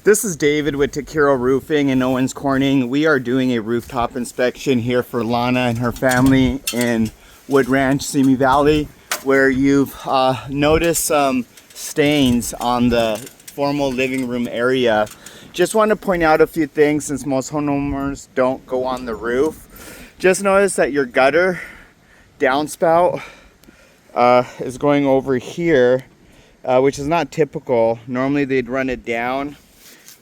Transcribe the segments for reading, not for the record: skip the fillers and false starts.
This is David with Takiro Roofing in Owens Corning. We are doing a rooftop inspection here for Lana and her family in Wood Ranch, Simi Valley, where you've noticed some stains on the formal living room area. Just want to point out a few things since most homeowners don't go on the roof. Just notice that your gutter downspout is going over here, which is not typical. Normally they'd run it down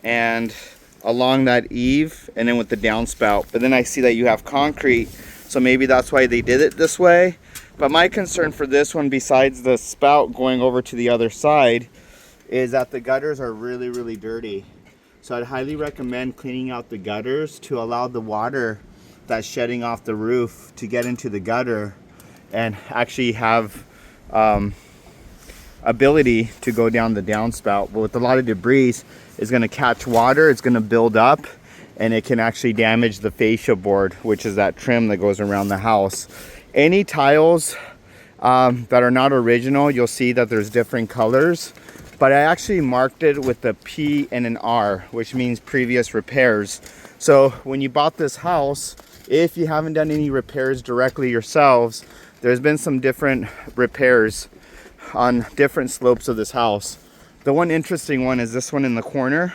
and along that eave and then with the downspout, but then I see that you have concrete, so maybe that's why they did it this way. But my concern for this one, besides the spout going over to the other side, is that the gutters are really dirty. So I'd highly recommend cleaning out the gutters to allow the water that's shedding off the roof to get into the gutter and actually have ability to go down the downspout. But with a lot of debris, it's going to catch water, it's going to build up, and it can actually damage the fascia board, which is that trim that goes around the house. Any tiles that are not original, you'll see that there's different colors, but I actually marked it with a P and an R, which means previous repairs. So when you bought this house, if you haven't done any repairs directly yourselves, there's been some different repairs on different slopes of this house. The one interesting one is this one in the corner.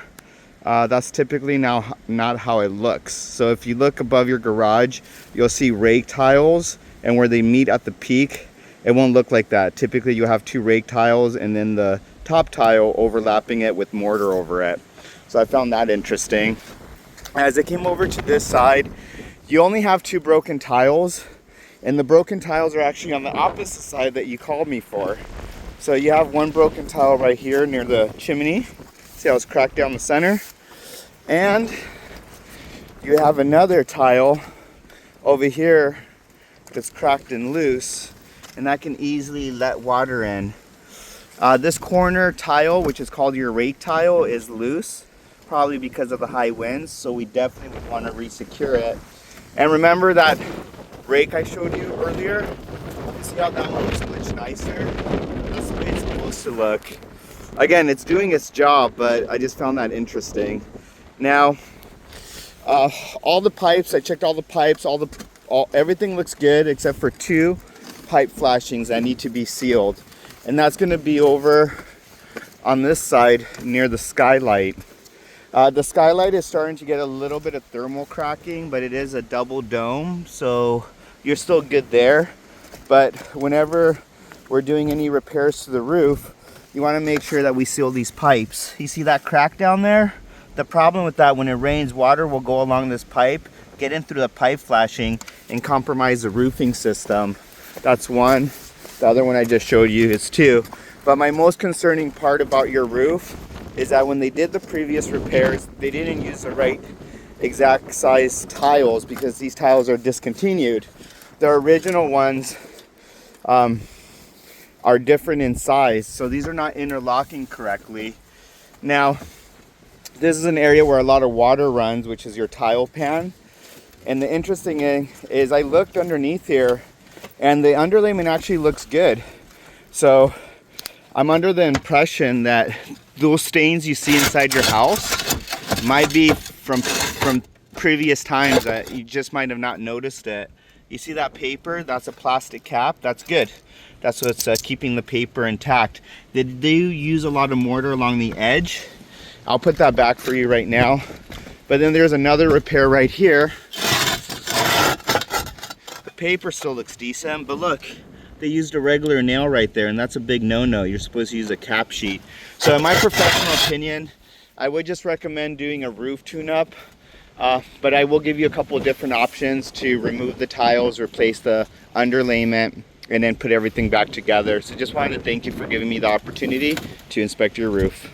That's typically now not how it looks. So if you look above your garage, you'll see rake tiles, and where they meet at the peak, it won't look like that. Typically you have two rake tiles and then the top tile overlapping it with mortar over it. So I found that interesting. As I came over to this side, you only have two broken tiles, and the broken tiles are actually on the opposite side that you called me for. So you have one broken tile right here near the chimney. See how it's cracked down the center? And you have another tile over here that's cracked and loose, and that can easily let water in. This corner tile, which is called your rake tile, is loose, probably because of the high winds, so we definitely would want to re-secure it. And remember that rake I showed you earlier? See how that one looks much nicer? That's the way it's supposed to look. Again, it's doing its job, but I just found that interesting. Now, all the pipes, I checked all the pipes, everything looks good except for two pipe flashings that need to be sealed. And that's going to be over on this side near the skylight. The skylight is starting to get a little bit of thermal cracking, but it is a double dome, so you're still good there. But whenever we're doing any repairs to the roof, you want to make sure that we seal these pipes. You see that crack down there? The problem with that, when it rains, water will go along this pipe, get in through the pipe flashing, and compromise the roofing system. That's one. The other one I just showed you is two. But my most concerning part about your roof is that when they did the previous repairs, they didn't use the right exact size tiles because these tiles are discontinued. The original ones are different in size, so these are not interlocking correctly. Now, this is an area where a lot of water runs, which is your tile pan. And the interesting thing is I looked underneath here, and the underlayment actually looks good. So I'm under the impression that those stains you see inside your house might be from previous times that you just might have not noticed it. You see that paper? That's a plastic cap. That's good. That's what's keeping the paper intact. They do use a lot of mortar along the edge. I'll put that back for you right now. But then there's another repair right here. The paper still looks decent, but look, they used a regular nail right there, and that's a big no-no. You're supposed to use a cap sheet. So in my professional opinion, I would just recommend doing a roof tune-up, but I will give you a couple of different options to remove the tiles, replace the underlayment, and then put everything back together. So just wanted to thank you for giving me the opportunity to inspect your roof.